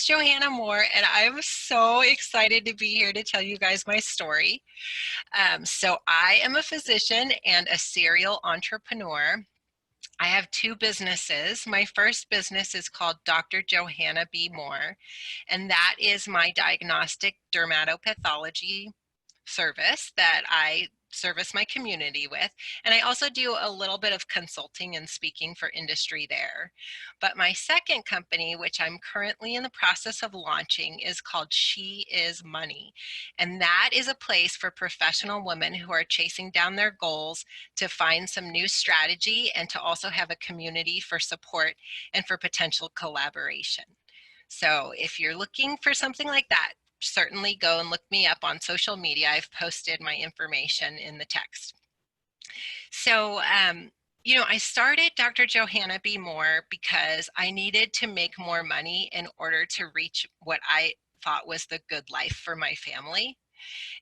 Johanna Moore, and I'm so excited to be here to tell you guys my story. So I am a physician and a serial entrepreneur. I have two businesses. My first business is called Dr. Johanna B. Moore, and that is my diagnostic dermatopathology service that I service my community with. And I also do a little bit of consulting and speaking for industry there. But my second company, which I'm currently in the process of launching, is called She Is Money. And that is a place for professional women who are chasing down their goals to find some new strategy and to also have a community for support and for potential collaboration. So if you're looking for something like that, certainly go and look me up on social media. I've posted my information in the text. So, I started Dr. Johanna B. Moore because I needed to make more money in order to reach what I thought was the good life for my family.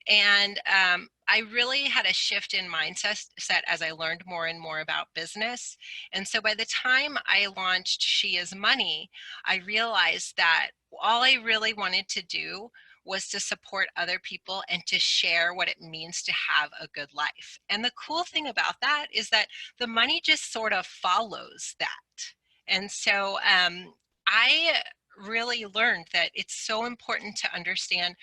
And I really had a shift in mindset as I learned more and more about business. And so by the time I launched She Is Money, I realized that all I really wanted to do was to support other people and to share what it means to have a good life. And the cool thing about that is that the money just sort of follows that. And so I really learned that it's so important to understand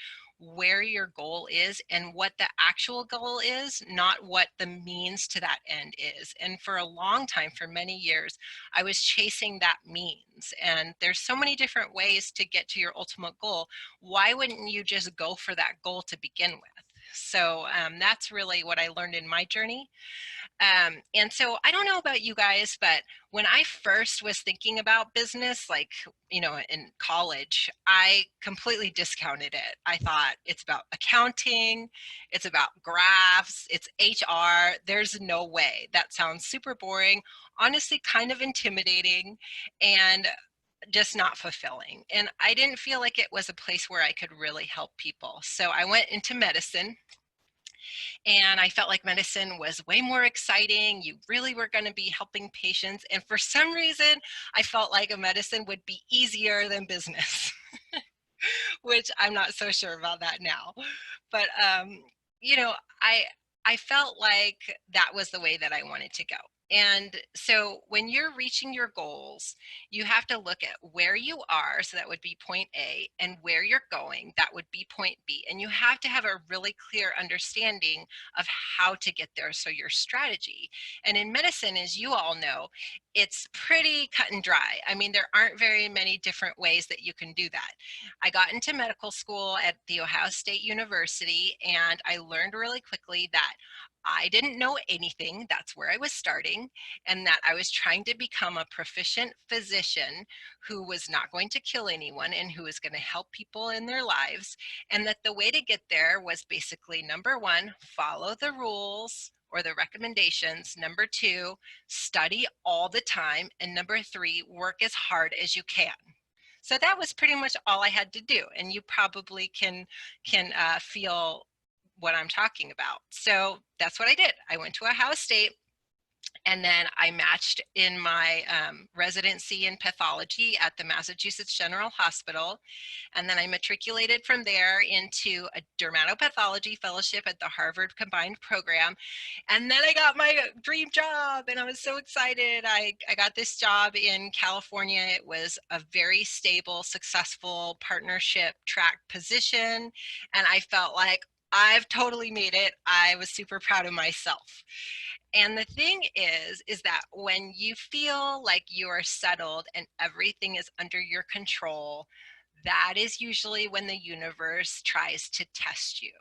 where your goal is and what the actual goal is, not what the means to that end is. And for a long time, for many years, I was chasing that means. And there's so many different ways to get to your ultimate goal. Why wouldn't you just go for that goal to begin with? So that's really what I learned in my journey. And so I don't know about you guys, but when I first was thinking about business, like, in college, I completely discounted it. I thought it's about accounting, it's about graphs, it's HR. There's no way. That sounds super boring, honestly, kind of intimidating, and just not fulfilling. And I didn't feel like it was a place where I could really help people. So I went into medicine. And I felt like medicine was way more exciting. You really were going to be helping patients. And for some reason, I felt like a medicine would be easier than business, which I'm not so sure about that now. But, you know, I, I felt like that was the way that I wanted to go. And so when you're reaching your goals, you have to look at where you are, so that would be point A, and where you're going, that would be point B. And you have to have a really clear understanding of how to get there, so your strategy. And in medicine, as you all know, it's pretty cut and dry. I mean, there aren't very many different ways that you can do that. I got into medical school at The Ohio State University, and I learned really quickly that I didn't know anything. That's where I was starting, and that I was trying to become a proficient physician who was not going to kill anyone and who was going to help people in their lives. And that the way to get there was basically, number one, follow the rules or the recommendations. Number two, study all the time. And number three, work as hard as you can. So that was pretty much all I had to do. And you probably can feel what I'm talking about. So that's what I did. I went to Ohio State, and then I matched in my residency in pathology at the Massachusetts General Hospital. And then I matriculated from there into a dermatopathology fellowship at the Harvard Combined Program. And then I got my dream job, and I was so excited. I got this job in California. It was a very stable, successful partnership track position. And I felt like I've totally made it. I was super proud of myself. And the thing is that when you feel like you are settled and everything is under your control, that is usually when the universe tries to test you.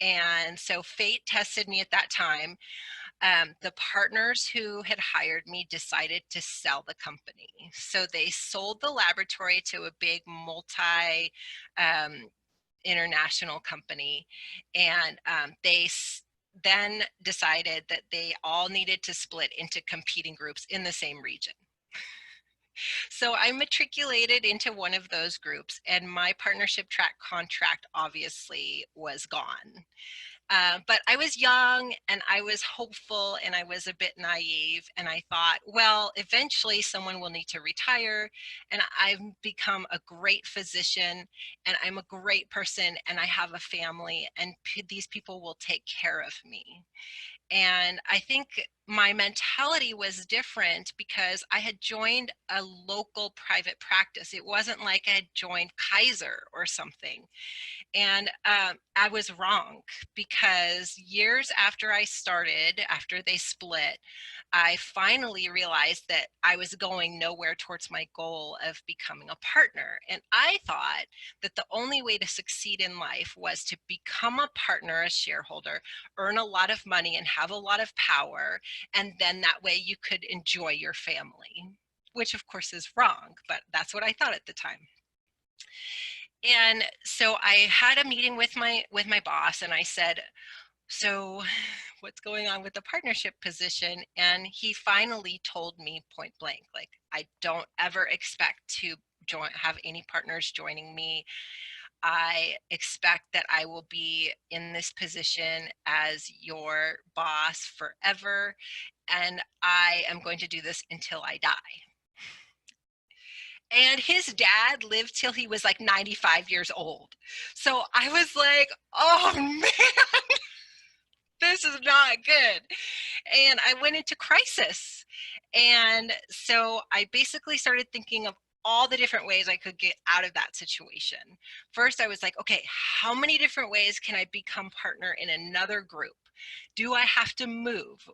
And so fate tested me at that time. The partners who had hired me decided to sell the company. So they sold the laboratory to a big multi international company. And they then decided that they all needed to split into competing groups in the same region. So I matriculated into one of those groups, and my partnership track contract obviously was gone. But I was young and I was hopeful and I was a bit naive. And I thought, well, eventually someone will need to retire. And I've become a great physician and I'm a great person and I have a family and these people will take care of me. And I think my mentality was different because I had joined a local private practice. It wasn't like I had joined Kaiser or something. And I was wrong because years after I started, after they split, I finally realized that I was going nowhere towards my goal of becoming a partner. And I thought that the only way to succeed in life was to become a partner, a shareholder, earn a lot of money and have a lot of power. And then that way you could enjoy your family, which of course is wrong, but that's what I thought at the time. And so I had a meeting with my boss and I said, so what's going on with the partnership position? And he finally told me point blank, like, I don't ever expect to have any partners joining me. I expect that I will be in this position as your boss forever. And I am going to do this until I die. And his dad lived till he was like 95 years old. So I was like, oh man, this is not good. And I went into crisis. And so I basically started thinking of all the different ways I could get out of that situation. First, I was like, okay, how many different ways can I become partner in another group? Do I have to move?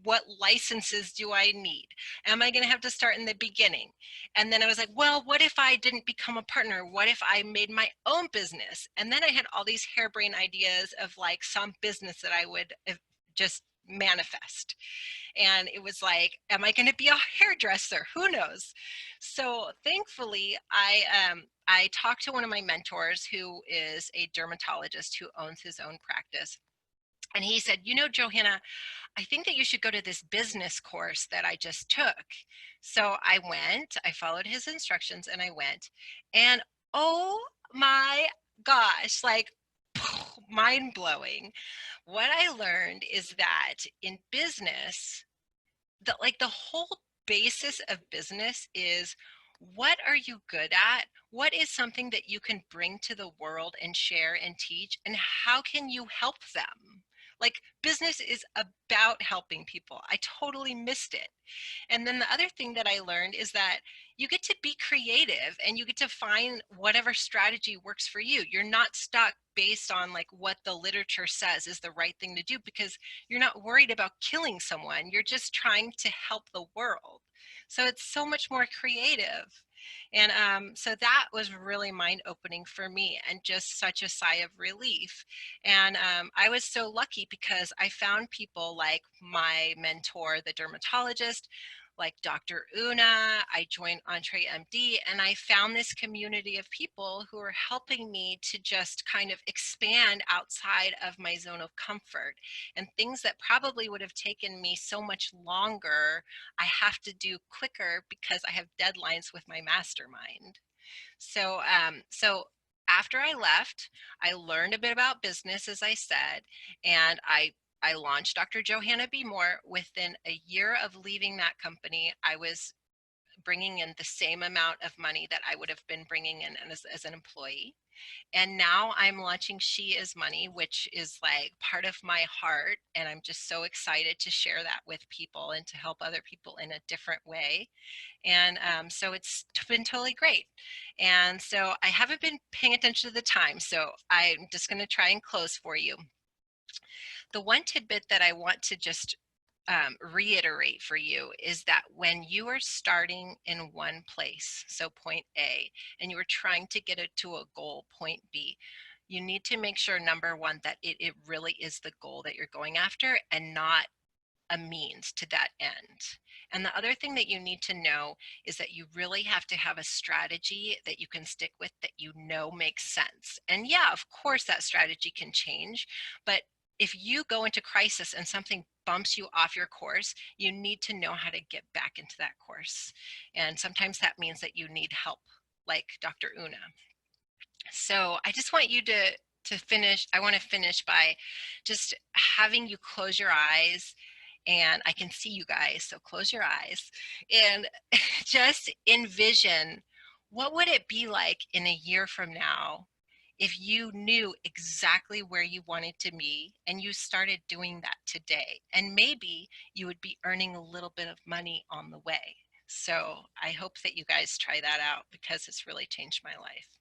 What licenses do I need? Am I going to have to start in the beginning? And then I was like, well, what if I didn't become a partner? What if I made my own business? And then I had all these harebrained ideas of like some business that I would just manifest. And it was like, am I going to be a hairdresser? Who knows? So thankfully, I talked to one of my mentors who is a dermatologist who owns his own practice. And he said, you know, Johanna, I think that you should go to this business course that I just took. So I went, I followed his instructions and I went. And oh my gosh, like mind blowing. What I learned is that in business, the whole basis of business is, what are you good at? What is something that you can bring to the world and share and teach? And how can you help them? Like, business is about helping people. I totally missed it. And then the other thing that I learned is that you get to be creative and you get to find whatever strategy works for you. You're not stuck based on like what the literature says is the right thing to do, because you're not worried about killing someone. You're just trying to help the world. So it's so much more creative. And so that was really mind opening for me and just such a sigh of relief. And I was so lucky because I found people like my mentor, the dermatologist, like Dr. Una. I joined EntreMD and I found this community of people who are helping me to just kind of expand outside of my zone of comfort, and things that probably would have taken me so much longer, I have to do quicker because I have deadlines with my mastermind. So after I left, I learned a bit about business, as I said, and I launched Dr. Johanna B. Moore. Within a year of leaving that company, I was bringing in the same amount of money that I would have been bringing in as an employee. And now I'm launching She Is Money, which is like part of my heart. And I'm just so excited to share that with people and to help other people in a different way. And so it's been totally great. And so I haven't been paying attention to the time. So I'm just going to try and close for you. The one tidbit that I want to just reiterate for you is that when you are starting in one place, so point A, and you are trying to get it to a goal, point B, you need to make sure, number one, that it really is the goal that you're going after and not a means to that end. And the other thing that you need to know is that you really have to have a strategy that you can stick with, that you know makes sense. And yeah, of course that strategy can change, but if you go into crisis and something bumps you off your course, you need to know how to get back into that course. And sometimes that means that you need help, like Dr. Una. So I just want you to I want to finish by just having you close your eyes, and I can see you guys, so close your eyes and just envision, what would it be like in a year from now if you knew exactly where you wanted to be and you started doing that today? And maybe you would be earning a little bit of money on the way. So I hope that you guys try that out because it's really changed my life.